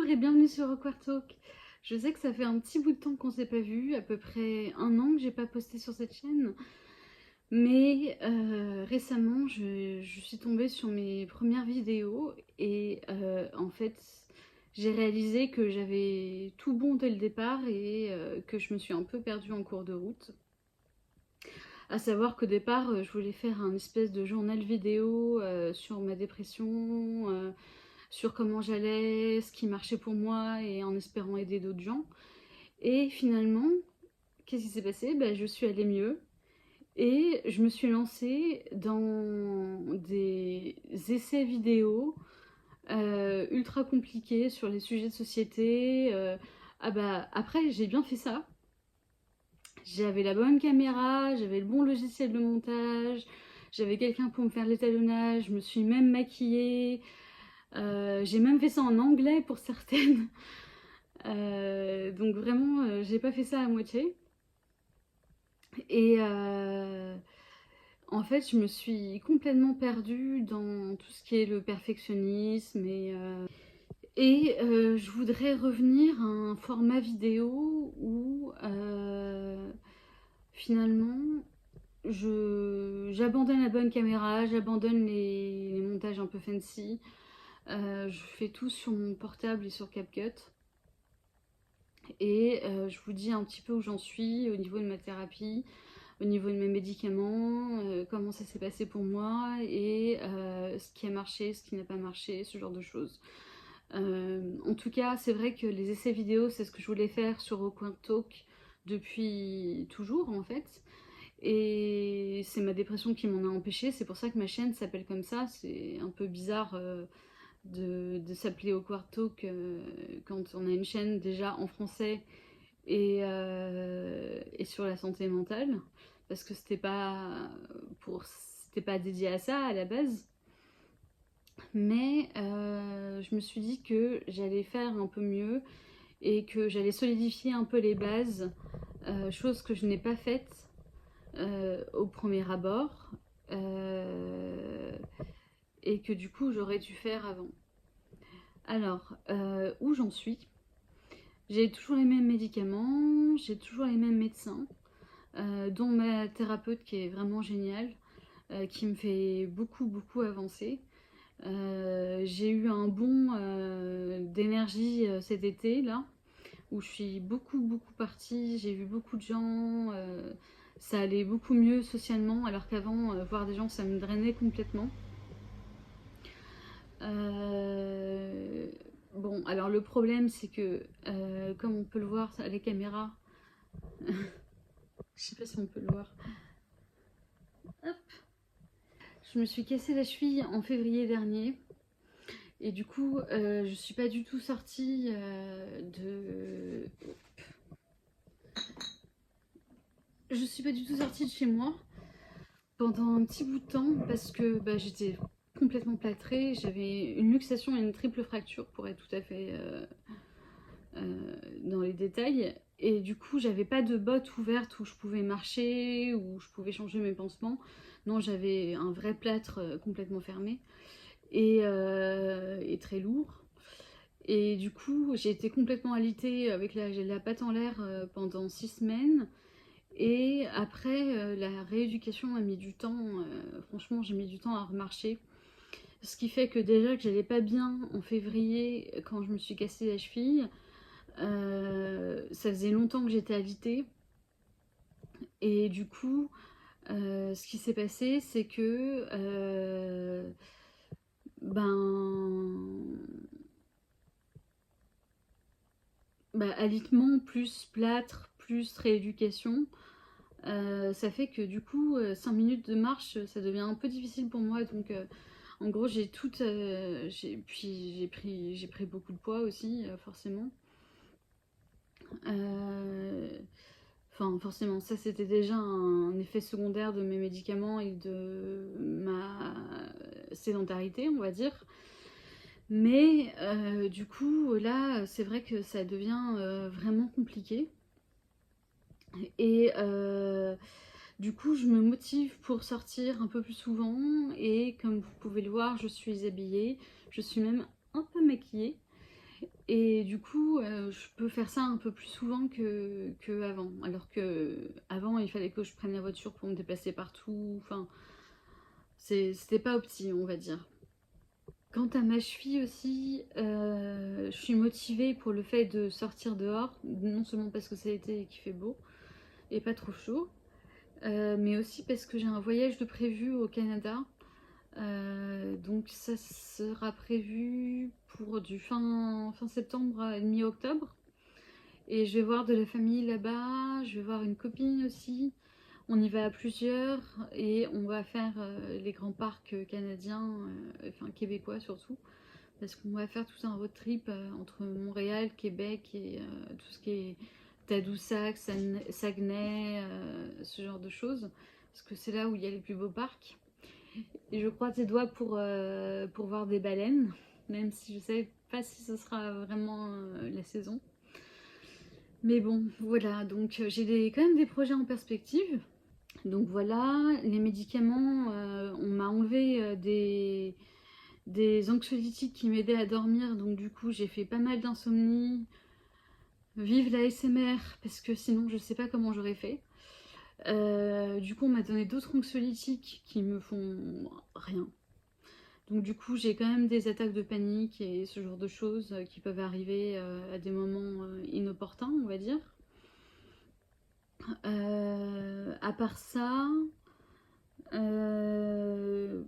Bonjour et bienvenue sur Awkward Talk. Je sais que ça fait un petit bout de temps qu'on s'est pas vu, à peu près 1 an que j'ai pas posté sur cette chaîne. Mais récemment, je suis tombée sur mes premières vidéos et en fait, j'ai réalisé que j'avais tout bon dès le départ et que je me suis un peu perdue en cours de route. À savoir qu'au départ, je voulais faire un espèce de journal vidéo sur ma dépression, sur comment j'allais, ce qui marchait pour moi et en espérant aider d'autres gens. Et finalement, qu'est-ce qui s'est passé? Je suis allée mieux et je me suis lancée dans des essais vidéo ultra compliqués sur les sujets de société. Après, j'ai bien fait ça. J'avais la bonne caméra, j'avais le bon logiciel de montage, j'avais quelqu'un pour me faire l'étalonnage, je me suis même maquillée. J'ai même fait ça en anglais pour certaines. Donc vraiment, j'ai pas fait ça à moitié. Et en fait, je me suis complètement perdue dans tout ce qui est le perfectionnisme. Et je voudrais revenir à un format vidéo où finalement j'abandonne la bonne caméra, j'abandonne les montages un peu fancy. Je fais tout sur mon portable et sur CapCut. Et je vous dis un petit peu où j'en suis au niveau de ma thérapie, au niveau de mes médicaments, comment ça s'est passé pour moi et ce qui a marché, ce qui n'a pas marché, ce genre de choses. En tout cas, c'est vrai que les essais vidéo, c'est ce que je voulais faire sur Awkward Talk depuis toujours en fait. Et c'est ma dépression qui m'en a empêché. C'est pour ça que ma chaîne s'appelle comme ça. C'est un peu bizarre de s'appeler Awkward Talk quand on a une chaîne déjà en français et sur la santé mentale, parce que c'était pas dédié à ça à la base. Mais je me suis dit que j'allais faire un peu mieux et que j'allais solidifier un peu les bases, chose que je n'ai pas faite au premier abord, et que du coup j'aurais dû faire avant. Alors, où j'en suis? J'ai toujours les mêmes médicaments, j'ai toujours les mêmes médecins, dont ma thérapeute qui est vraiment géniale, qui me fait beaucoup avancer. J'ai eu un bond d'énergie cet été là, où je suis beaucoup partie, j'ai vu beaucoup de gens, ça allait beaucoup mieux socialement, alors qu'avant, voir des gens, ça me drainait complètement. Euh, Bon, alors le problème, c'est que, comme on peut le voir à les caméras, je sais pas si on peut le voir, hop, je me suis cassé la cheville en février dernier. Et du coup, je suis pas du tout sortie de. Je suis pas du tout sortie de chez moi pendant un petit bout de temps parce que j'étais complètement plâtrée. J'avais une luxation et une triple fracture pour être tout à fait dans les détails. Et du coup, j'avais pas de bottes ouvertes où je pouvais marcher, où je pouvais changer mes pansements. Non, j'avais un vrai plâtre complètement fermé et très lourd. Et du coup, j'ai été complètement alitée avec la patte en l'air pendant 6 semaines. Et après, la rééducation a mis du temps. Franchement, j'ai mis du temps à remarcher. Ce qui fait que déjà que j'allais pas bien en février quand je me suis cassé la cheville. Ça faisait longtemps que j'étais alitée. Et du coup, ce qui s'est passé, c'est que alitement plus plâtre plus rééducation, ça fait que du coup 5 minutes de marche ça devient un peu difficile pour moi. Donc en gros j'ai pris beaucoup de poids aussi forcément. Enfin forcément ça c'était déjà un effet secondaire de mes médicaments et de ma sédentarité on va dire. Mais du coup là c'est vrai que ça devient vraiment compliqué. Et du coup, je me motive pour sortir un peu plus souvent. Et comme vous pouvez le voir, je suis habillée. Je suis même un peu maquillée. Et du coup, je peux faire ça un peu plus souvent que avant. Alors que avant, il fallait que je prenne la voiture pour me déplacer partout. Enfin, c'était pas opti, on va dire. Quant à ma cheville aussi, je suis motivée pour le fait de sortir dehors, non seulement parce que c'est l'été et qu'il fait beau et pas trop chaud, mais aussi parce que j'ai un voyage de prévu au Canada. Donc ça sera prévu pour du fin septembre à mi-octobre. Et je vais voir de la famille là-bas, je vais voir une copine aussi. On y va à plusieurs et on va faire les grands parcs canadiens, enfin québécois surtout, parce qu'on va faire tout un road trip entre Montréal, Québec et tout ce qui est Tadoussac, Saguenay, ce genre de choses, parce que c'est là où il y a les plus beaux parcs. Et je croise les doigts pour voir des baleines, même si je ne sais pas si ce sera vraiment la saison. Mais bon, voilà, donc j'ai quand même des projets en perspective. Donc voilà, les médicaments, on m'a enlevé des anxiolytiques qui m'aidaient à dormir, donc du coup j'ai fait pas mal d'insomnie. Vive la SMR, parce que sinon je sais pas comment j'aurais fait. Du coup on m'a donné d'autres anxiolytiques qui me font rien. Donc du coup j'ai quand même des attaques de panique et ce genre de choses qui peuvent arriver à des moments inopportuns, on va dire. À part ça, je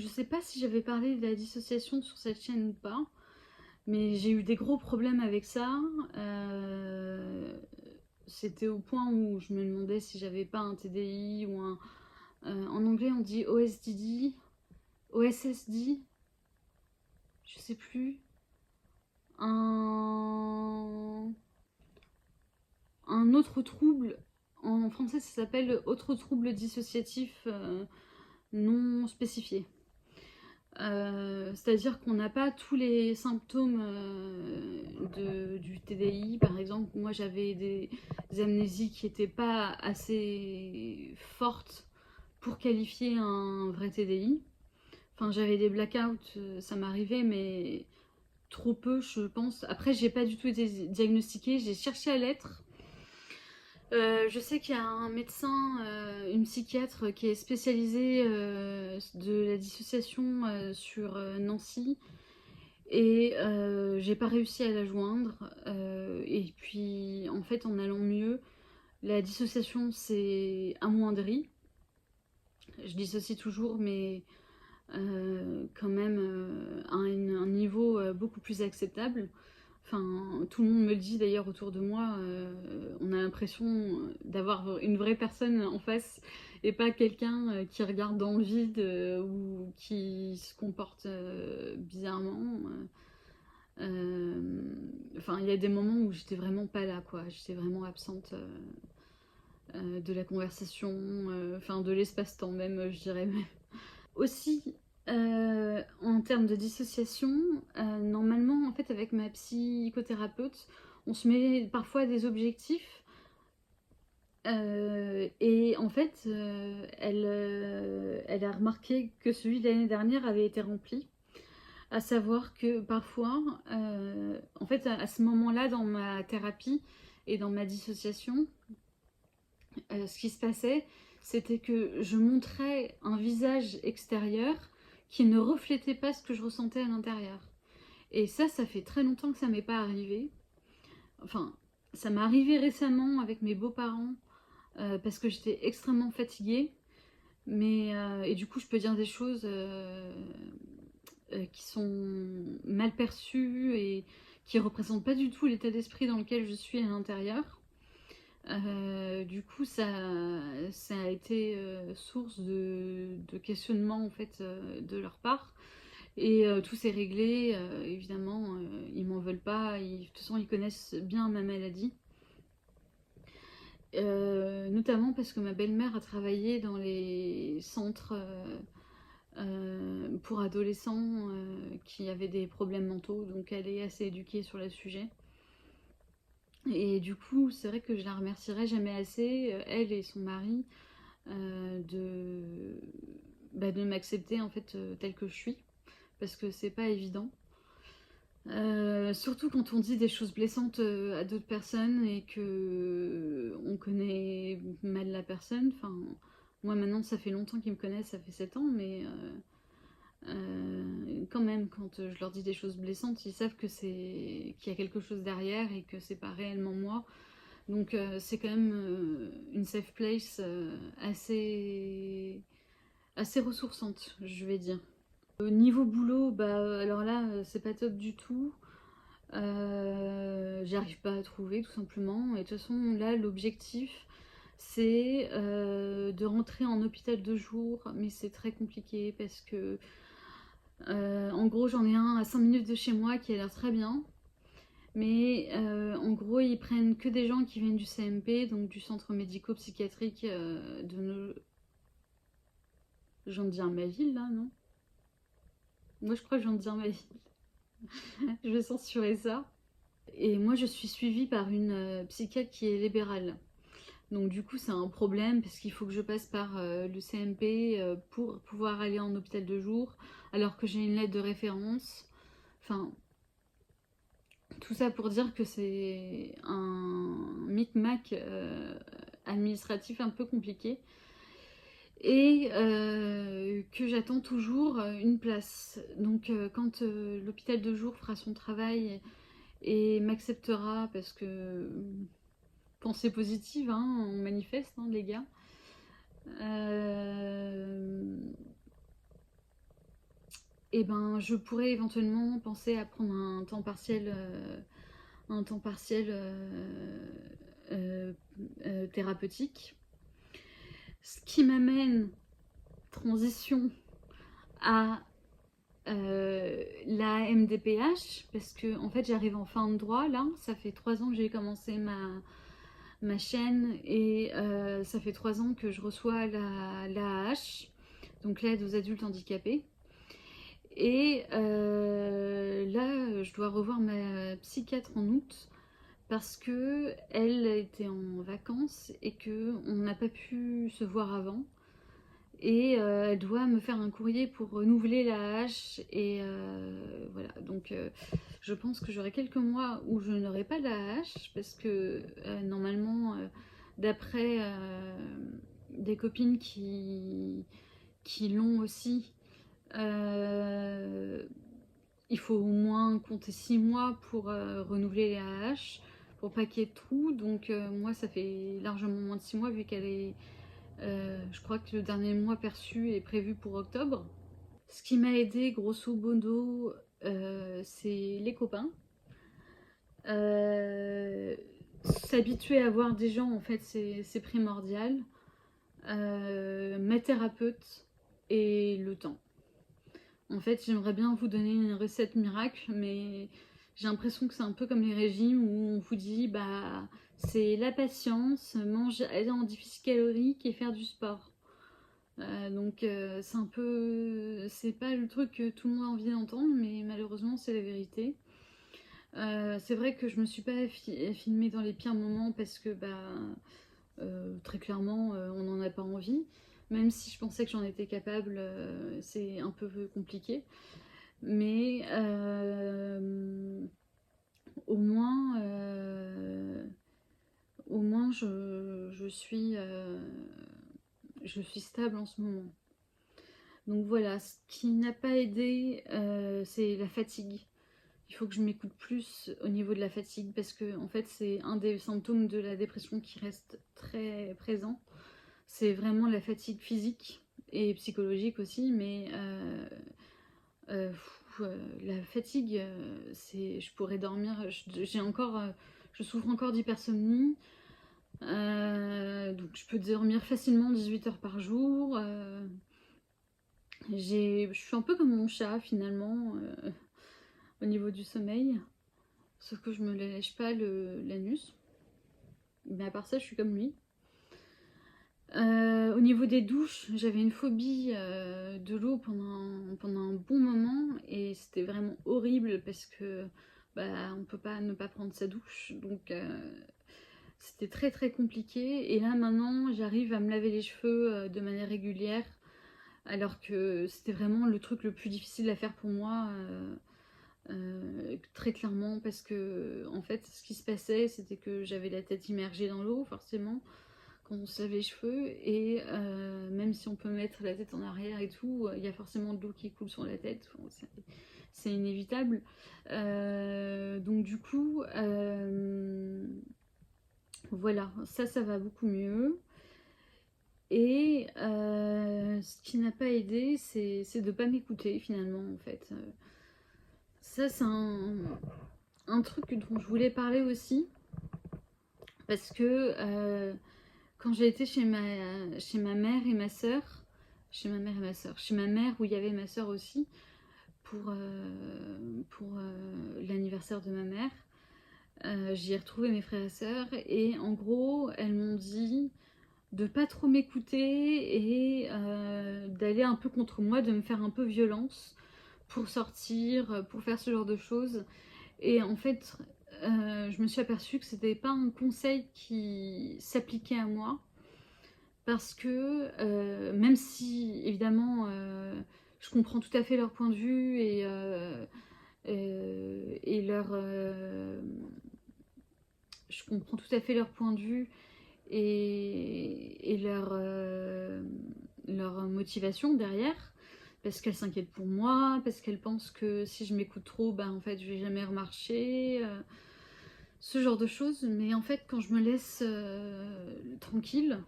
sais pas si j'avais parlé de la dissociation sur cette chaîne ou pas, mais j'ai eu des gros problèmes avec ça. C'était au point où je me demandais si j'avais pas un TDI ou un... en anglais on dit OSDD, OSSD, je sais plus. Un, un autre trouble, en français ça s'appelle autre trouble dissociatif non spécifié. C'est-à-dire qu'on n'a pas tous les symptômes du TDI. Par exemple, moi j'avais des amnésies qui n'étaient pas assez fortes pour qualifier un vrai TDI. Enfin, j'avais des blackouts, ça m'arrivait, mais trop peu, je pense. Après, j'ai pas du tout été diagnostiquée, j'ai cherché à l'être. Je sais qu'il y a un médecin, une psychiatre qui est spécialisée de la dissociation sur Nancy et j'ai pas réussi à la joindre. Et puis en fait, en allant mieux, la dissociation s'est amoindrie. Je dissocie toujours, mais quand même à un niveau beaucoup plus acceptable. Enfin, tout le monde me le dit d'ailleurs autour de moi, on a l'impression d'avoir une vraie personne en face et pas quelqu'un qui regarde dans le vide ou qui se comporte bizarrement. Enfin, il y a des moments où j'étais vraiment pas là, quoi. J'étais vraiment absente de la conversation, enfin de l'espace-temps même, je dirais même. Aussi, en termes de dissociation, normalement, en fait, avec ma psychothérapeute, on se met parfois des objectifs. Et en fait, elle a remarqué que celui de l'année dernière avait été rempli. À savoir que parfois, en fait, à ce moment-là, dans ma thérapie et dans ma dissociation, ce qui se passait, c'était que je montrais un visage extérieur qui ne reflétait pas ce que je ressentais à l'intérieur. Et ça fait très longtemps que ça m'est pas arrivé. Enfin, ça m'est arrivé récemment avec mes beaux-parents parce que j'étais extrêmement fatiguée. Mais, et du coup, je peux dire des choses qui sont mal perçues et qui représentent pas du tout l'état d'esprit dans lequel je suis à l'intérieur. Du coup, ça a été source de questionnement en fait de leur part. Et tout s'est réglé, évidemment, ils m'en veulent pas. De toute façon, ils connaissent bien ma maladie. Notamment parce que ma belle-mère a travaillé dans les centres pour adolescents qui avaient des problèmes mentaux, donc elle est assez éduquée sur le sujet. Et du coup, c'est vrai que je la remercierai jamais assez, elle et son mari, de m'accepter en fait telle que je suis, parce que c'est pas évident. Surtout quand on dit des choses blessantes à d'autres personnes et que on connaît mal la personne. Enfin, moi maintenant ça fait longtemps qu'ils me connaissent, ça fait 7 ans, mais quand même quand je leur dis des choses blessantes, ils savent que qu'il y a quelque chose derrière et que c'est pas réellement moi. Donc c'est quand même une safe place assez ressourçante, je vais dire. Au niveau boulot, bah alors là, c'est pas top du tout. J'arrive pas à trouver tout simplement. Et de toute façon, là, l'objectif, c'est de rentrer en hôpital de jour, mais c'est très compliqué parce que, en gros, j'en ai un à 5 minutes de chez moi qui a l'air très bien. Mais en gros, ils prennent que des gens qui viennent du CMP, donc du centre médico-psychiatrique de nos... Je viens de dire ma ville là, non? Moi je crois que je viens de dire ma ville. Je vais censurer ça. Et moi je suis suivie par une psychiatre qui est libérale. Donc du coup c'est un problème parce qu'il faut que je passe par le CMP pour pouvoir aller en hôpital de jour alors que j'ai une lettre de référence. Enfin, tout ça pour dire que c'est un micmac administratif un peu compliqué et que j'attends toujours une place. Donc quand l'hôpital de jour fera son travail et m'acceptera, parce que pensée positive, hein, on manifeste, hein, les gars. Euh, et ben, je pourrais éventuellement penser à prendre un temps partiel euh, thérapeutique. Ce qui m'amène, transition, à la MDPH, parce que en fait j'arrive en fin de droit là, ça fait 3 ans que j'ai commencé ma chaîne et ça fait 3 ans que je reçois l'AAH, donc l'aide aux adultes handicapés. Et là, je dois revoir ma psychiatre en août parce que elle était en vacances et que on n'a pas pu se voir avant. Et elle doit me faire un courrier pour renouveler la hache. Et voilà, donc je pense que j'aurai quelques mois où je n'aurai pas la hache parce que normalement, d'après des copines qui l'ont aussi, euh, il faut au moins compter 6 mois pour renouveler la hache pour pas qu'il y ait de trous. Donc moi, ça fait largement moins de 6 mois vu qu'elle est je crois que le dernier mois perçu est prévu pour octobre. Ce qui m'a aidé, grosso modo, c'est les copains. Euh, S'habituer à voir des gens, en fait, c'est primordial. Ma thérapeute et le temps. En fait, j'aimerais bien vous donner une recette miracle, mais j'ai l'impression que c'est un peu comme les régimes où on vous dit, bah, c'est la patience, manger en déficit calorique et faire du sport. Donc c'est un peu, c'est pas le truc que tout le monde a envie d'entendre, mais malheureusement c'est la vérité. C'est vrai que je me suis pas filmée dans les pires moments parce que bah très clairement on n'en a pas envie. Même si je pensais que j'en étais capable, c'est un peu compliqué. Mais au moins, je suis stable en ce moment. Donc voilà, ce qui n'a pas aidé, c'est la fatigue. Il faut que je m'écoute plus au niveau de la fatigue parce que en fait c'est un des symptômes de la dépression qui reste très présent. C'est vraiment la fatigue physique et psychologique aussi, mais la fatigue, c'est, je pourrais dormir. J'ai encore, je souffre encore d'hypersomnie, donc je peux dormir facilement 18 heures par jour. Je suis un peu comme mon chat finalement au niveau du sommeil, sauf que je me lèche pas l'anus. Mais à part ça, je suis comme lui. Au niveau des douches, j'avais une phobie de l'eau pendant un bon moment et c'était vraiment horrible parce que bah, on peut pas ne pas prendre sa douche. Donc c'était très très compliqué. Et là maintenant, j'arrive à me laver les cheveux de manière régulière alors que c'était vraiment le truc le plus difficile à faire pour moi très clairement, parce que en fait ce qui se passait c'était que j'avais la tête immergée dans l'eau forcément quand on se lave les cheveux, et même si on peut mettre la tête en arrière et tout, il y a forcément de l'eau qui coule sur la tête, enfin, c'est inévitable. Donc du coup, voilà, ça va beaucoup mieux. Et ce qui n'a pas aidé, c'est de ne pas m'écouter finalement en fait. Ça c'est un truc dont je voulais parler aussi, parce que quand j'ai été chez ma mère et ma soeur, chez ma mère où il y avait ma soeur aussi, pour l'anniversaire de ma mère, j'y ai retrouvé mes frères et sœurs, et en gros elles m'ont dit de pas trop m'écouter, et d'aller un peu contre moi, de me faire un peu violence pour sortir, pour faire ce genre de choses. Et en fait, je me suis aperçue que c'était pas un conseil qui s'appliquait à moi, parce que même si évidemment je comprends tout à fait leur point de vue, et je comprends tout à fait leur point de vue, et leur motivation derrière, parce qu'elles s'inquiètent pour moi, parce qu'elles pensent que si je m'écoute trop, bah en fait je vais jamais remarcher, ce genre de choses. Mais en fait quand je me laisse tranquille,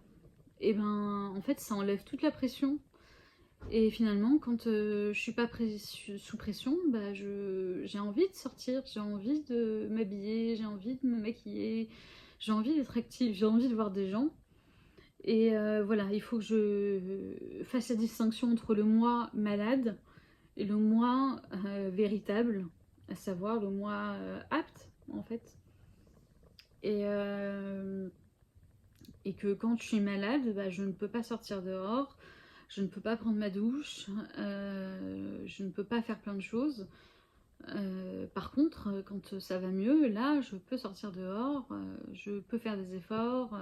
et ben en fait ça enlève toute la pression, et finalement quand je suis pas sous pression, bah j'ai envie de sortir, j'ai envie de m'habiller, j'ai envie de me maquiller, j'ai envie d'être active, j'ai envie de voir des gens. Et voilà, il faut que je fasse la distinction entre le moi malade et le moi véritable, à savoir le moi apte en fait. Et, euh, et que quand je suis malade, bah, je ne peux pas sortir dehors, je ne peux pas prendre ma douche, je ne peux pas faire plein de choses. Par contre, quand ça va mieux, là, je peux sortir dehors, je peux faire des efforts,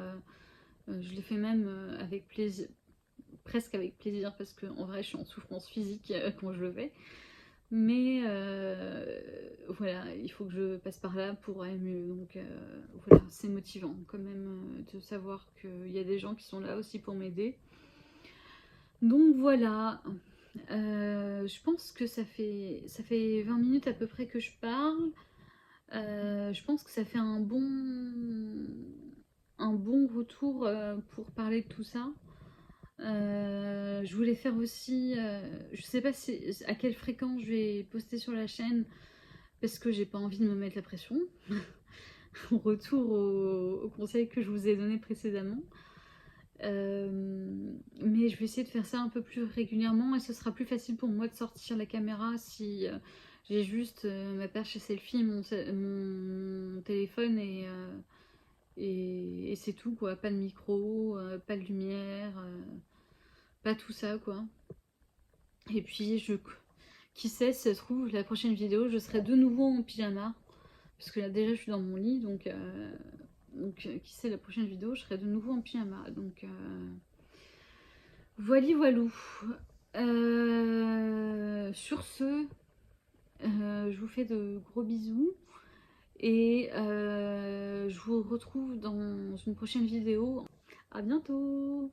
je les fais même avec plaisir, presque avec plaisir, parce qu'en vrai je suis en souffrance physique quand je le fais, mais voilà, il faut que je passe par là pour aller mieux. Donc voilà, c'est motivant quand même de savoir qu'il y a des gens qui sont là aussi pour m'aider. Donc voilà, je pense que ça fait 20 minutes à peu près que je parle. Je pense que ça fait un bon retour pour parler de tout ça. Je voulais faire aussi, je sais pas à quelle fréquence je vais poster sur la chaîne, parce que j'ai pas envie de me mettre la pression. Retour au conseil que je vous ai donné précédemment. Mais je vais essayer de faire ça un peu plus régulièrement, et ce sera plus facile pour moi de sortir la caméra si j'ai juste ma perche à selfie, mon téléphone, et c'est tout quoi. Pas de micro, pas de lumière, pas tout ça quoi. Et puis, qui sait, si ça se trouve, la prochaine vidéo, je serai de nouveau en pyjama. Parce que là, déjà, je suis dans mon lit. Donc qui sait, la prochaine vidéo, je serai de nouveau en pyjama. Donc, voilou. Sur ce, je vous fais de gros bisous. Et je vous retrouve dans une prochaine vidéo. À bientôt!